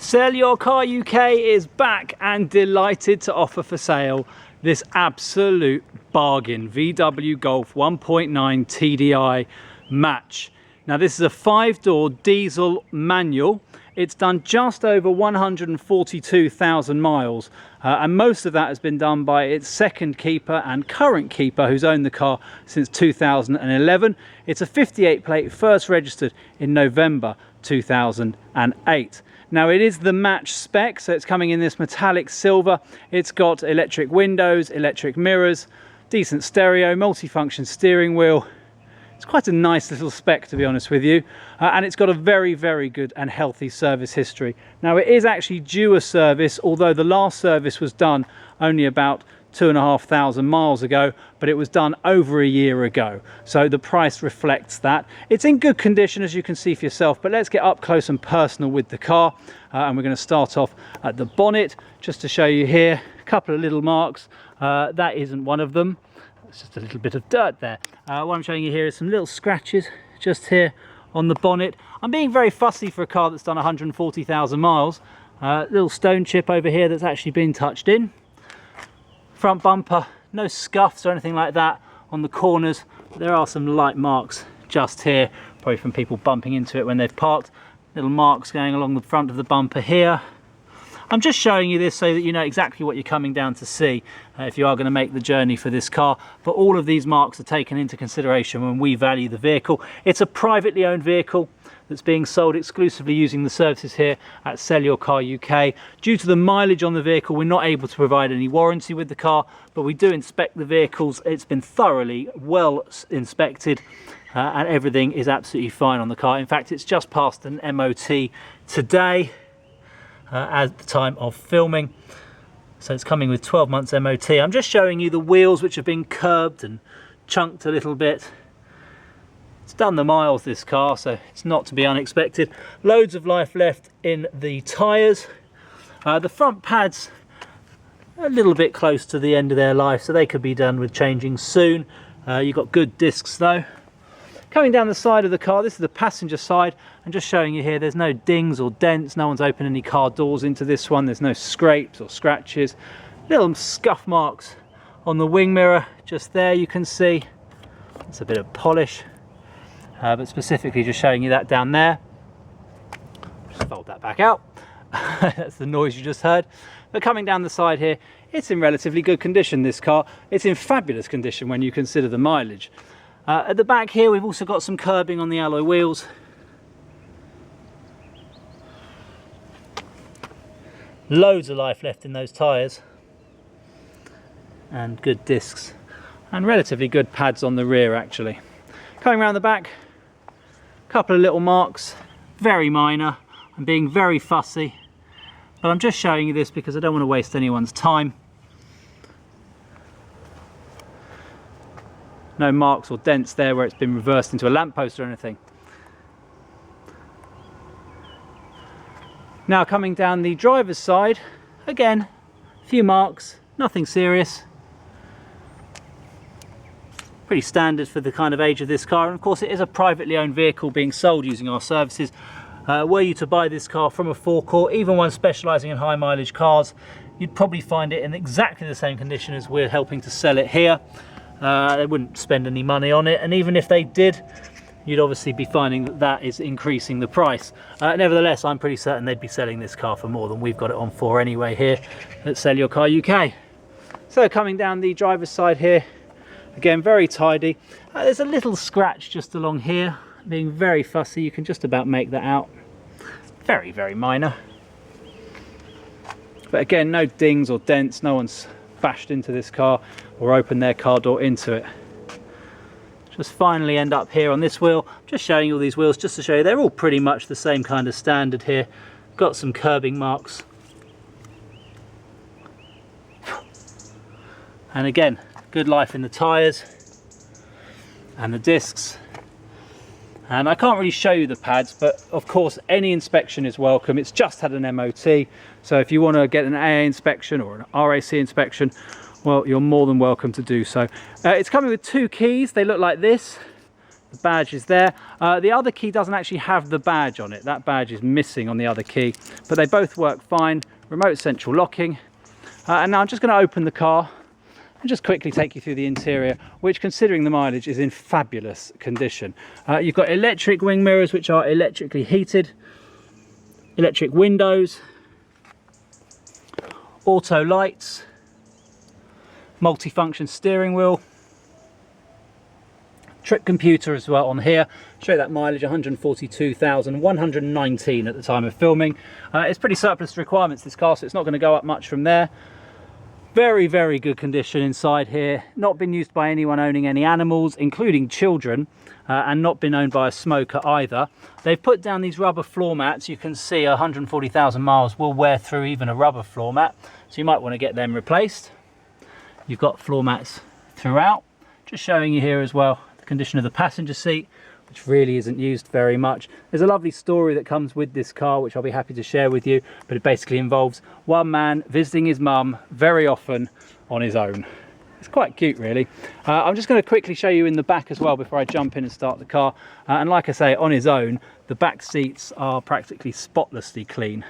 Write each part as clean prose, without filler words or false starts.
Sell Your Car UK is back and delighted to offer for sale this absolute bargain VW Golf 1.9 TDI match. Now this is a 5-door diesel manual. It's done just over 142,000 miles and most of that has been done by its second keeper and current keeper who's owned the car since 2011. It's a 58 plate, first registered in November 2008. Now it is the match spec, so it's coming in this metallic silver. It's got electric windows, electric mirrors, decent stereo, multifunction steering wheel. It's quite a nice little spec, to be honest with you, and it's got a very, very good and healthy service history. Now it is actually due a service, although the last service was done only about 2,500 miles ago, but it was done over a year ago, so the price reflects that. It's in good condition, as you can see for yourself, but let's get up close and personal with the car, and we're going to start off at the bonnet just to show you here a couple of little marks. That isn't one of them. It's just a little bit of dirt there. What I'm showing you here is some little scratches just here on the bonnet. I'm being very fussy for a car that's done 140,000 miles. Little stone chip over here that's actually been touched in. Front bumper, no scuffs or anything like that on the corners. There are some light marks just here, probably from people bumping into it when they've parked. Little marks going along the front of the bumper here. I'm just showing you this so that you know exactly what you're coming down to see if you are going to make the journey for this car. But all of these marks are taken into consideration when we value the vehicle. It's a privately owned vehicle that's being sold exclusively using the services here at Sell Your Car UK. Due to the mileage on the vehicle, we're not able to provide any warranty with the car, but we do inspect the vehicles. It's been thoroughly well inspected and everything is absolutely fine on the car. In fact, it's just passed an MOT today at the time of filming. So it's coming with 12 months MOT. I'm just showing you the wheels, which have been curbed and chunked a little bit. It's done the miles, this car, so it's not to be unexpected. Loads of life left in the tyres. The front pads a little bit close to the end of their life, so they could be done with changing soon. You've got good discs though. Coming down the side of the car, this is the passenger side. I'm just showing you here, there's no dings or dents. No one's opened any car doors into this one. There's no scrapes or scratches. Little scuff marks on the wing mirror just there, you can see. It's a bit of polish. But specifically just showing you that down there. Just fold that back out. That's the noise you just heard. But coming down the side here, it's in relatively good condition, this car. It's in fabulous condition when you consider the mileage. At the back here, we've also got some curbing on the alloy wheels. Loads of life left in those tyres. And good discs. And relatively good pads on the rear, actually. Coming around the back, a couple of little marks, very minor. I'm being very fussy, but I'm just showing you this because I don't want to waste anyone's time. No marks or dents there where it's been reversed into a lamppost or anything. Now coming down the driver's side, again, a few marks, nothing serious. Pretty standard for the kind of age of this car, and of course it is a privately owned vehicle being sold using our services. Were you to buy this car from a forecourt, even one specialising in high mileage cars, you'd probably find it in exactly the same condition as we're helping to sell it here. They wouldn't spend any money on it, and even if they did, you'd obviously be finding that that is increasing the price. Nevertheless, I'm pretty certain they'd be selling this car for more than we've got it on for anyway here at Sell Your Car UK. So coming down the driver's side here, again very tidy. There's a little scratch just along here. Being very fussy, you can just about make that out. Very, very minor. But again, no dings or dents. No one's bashed into this car or opened their car door into it. Just finally end up here on this wheel. Just showing you all these wheels just to show you they're all pretty much the same kind of standard here. Got some curbing marks. And again, good life in the tyres and the discs. And I can't really show you the pads, but of course any inspection is welcome. It's just had an MOT, so if you want to get an AA inspection or an RAC inspection, well, you're more than welcome to do so. It's coming with two keys. They look like this. The badge is there. The other key doesn't actually have the badge on it. That badge is missing on the other key, but they both work fine. Remote central locking. And now I'm just going to open the car and just quickly take you through the interior, which, considering the mileage, is in fabulous condition. You've got electric wing mirrors, which are electrically heated, electric windows, auto lights, multi-function steering wheel, trip computer as well on here. Show that mileage, 142,119 at the time of filming. It's pretty surplus to requirements, this car, so it's not going to go up much from there. Very, very good condition inside here. Not been used by anyone owning any animals, including children, and not been owned by a smoker either. They've put down these rubber floor mats. You can see 140,000 miles will wear through even a rubber floor mat, so you might want to get them replaced. You've got floor mats throughout. Just showing you here as well the condition of the passenger seat, which really isn't used very much. There's a lovely story that comes with this car, which I'll be happy to share with you, but it basically involves one man visiting his mum very often on his own. It's quite cute, really. I'm just going to quickly show you in the back as well before I jump in and start the car. And like I say, on his own, the back seats are practically spotlessly clean.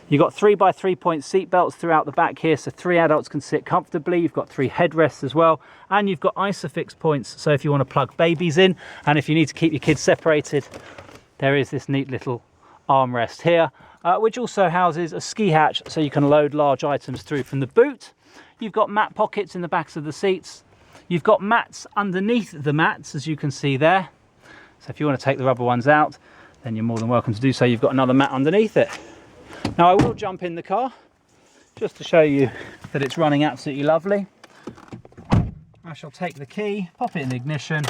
You've got 3x3 point seat belts throughout the back here, so 3 adults can sit comfortably. You've got 3 headrests as well, and you've got ISOFIX points, so if you want to plug babies in, and if you need to keep your kids separated, there is this neat little armrest here, which also houses a ski hatch, so you can load large items through from the boot. You've got mat pockets in the backs of the seats. You've got mats underneath the mats, as you can see there. So if you want to take the rubber ones out, then you're more than welcome to do so. You've got another mat underneath it. Now I will jump in the car just to show you that it's running absolutely lovely. I shall take the key, pop it in the ignition.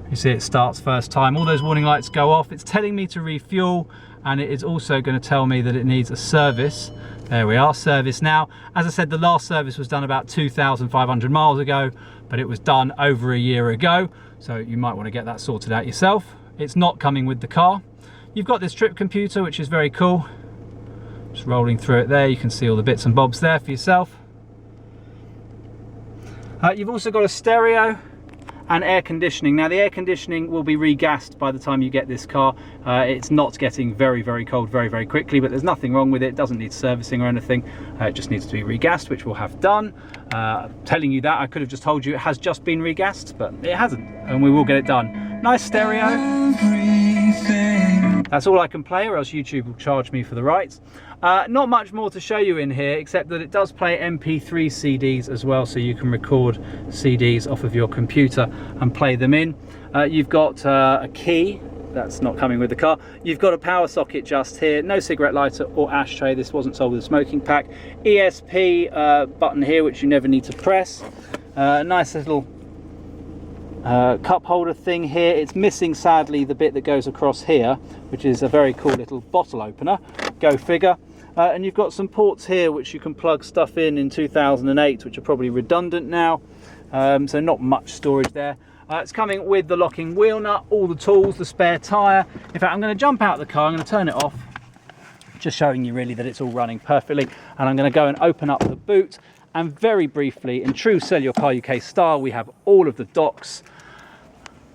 You see it starts first time. All those warning lights go off. It's telling me to refuel, and it is also going to tell me that it needs a service. There we are, service now. As I said, the last service was done about 2,500 miles ago, but it was done over a year ago, so you might want to get that sorted out yourself. It's not coming with the car. You've got this trip computer, which is very cool. Just rolling through it there, you can see all the bits and bobs there for yourself. You've also got a stereo and air conditioning. Now the air conditioning will be regassed by the time you get this car. It's not getting very, very cold very, very quickly, but there's nothing wrong with it. It doesn't need servicing or anything. It just needs to be regassed, which we'll have done. Telling you that, I could have just told you it has just been regassed, but it hasn't, and we will get it done. Nice stereo. That's all I can play, or else YouTube will charge me for the rights. Not much more to show you in here, except that it does play MP3 CDs as well, so you can record CDs off of your computer and play them in. You've got a key, that's not coming with the car. You've got a power socket just here, no cigarette lighter or ashtray, this wasn't sold with a smoking pack. ESP button here, which you never need to press. Nice little cup holder thing here. It's missing, sadly, the bit that goes across here, which is a very cool little bottle opener. Go figure. And you've got some ports here which you can plug stuff in 2008, which are probably redundant now, so not much storage there. It's coming with the locking wheel nut, all the tools, the spare tyre. In fact, I'm going to jump out of the car, I'm going to turn it off, just showing you really that it's all running perfectly, and I'm going to go and open up the boot. And very briefly, in true Sell Your Car UK style, we have all of the docs.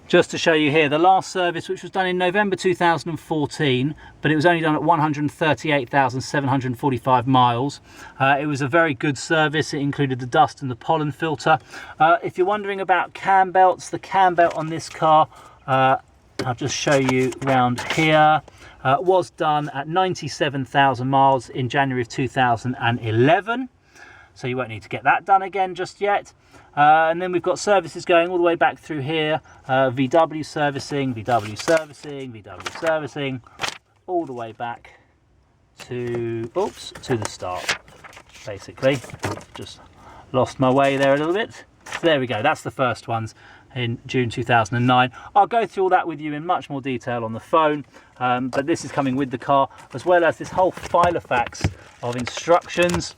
Just to show you here, the last service, which was done in November 2014, but it was only done at 138,745 miles. It was a very good service. It included the dust and the pollen filter. If you're wondering about cam belts, the cam belt on this car, I'll just show you around here, was done at 97,000 miles in January of 2011. So you won't need to get that done again just yet. And then we've got services going all the way back through here, VW servicing, VW servicing, VW servicing, all the way back to, oops, to the start, basically. Just lost my way there a little bit. So there we go, that's the first ones in June 2009. I'll go through all that with you in much more detail on the phone, but this is coming with the car, as well as this whole filofax of instructions.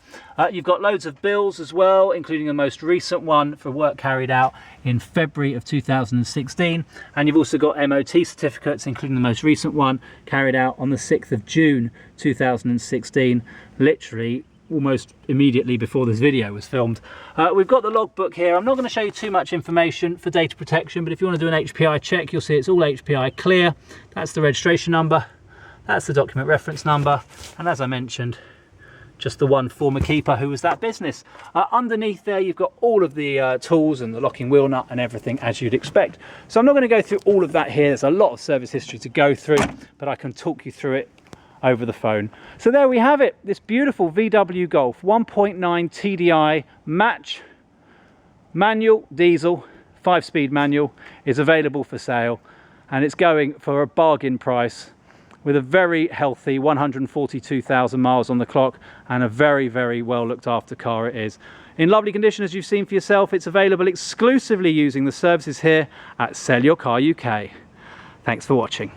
You've got loads of bills as well, including the most recent one for work carried out in February of 2016. And you've also got MOT certificates, including the most recent one carried out on the 6th of June 2016, literally almost immediately before this video was filmed. We've got the logbook here. I'm not going to show you too much information for data protection, but if you want to do an HPI check, you'll see it's all HPI clear. That's the registration number, that's the document reference number, and as I mentioned, just the one former keeper who was that business. Underneath there, you've got all of the tools and the locking wheel nut and everything as you'd expect. So I'm not going to go through all of that here. There's a lot of service history to go through, but I can talk you through it over the phone. So there we have it, this beautiful VW Golf 1.9 TDI match, manual, diesel, 5-speed manual, is available for sale, and it's going for a bargain price with a very healthy 142,000 miles on the clock, and a very, very well looked after car it is. In lovely condition, as you've seen for yourself. It's available exclusively using the services here at Sell Your Car UK. Thanks for watching.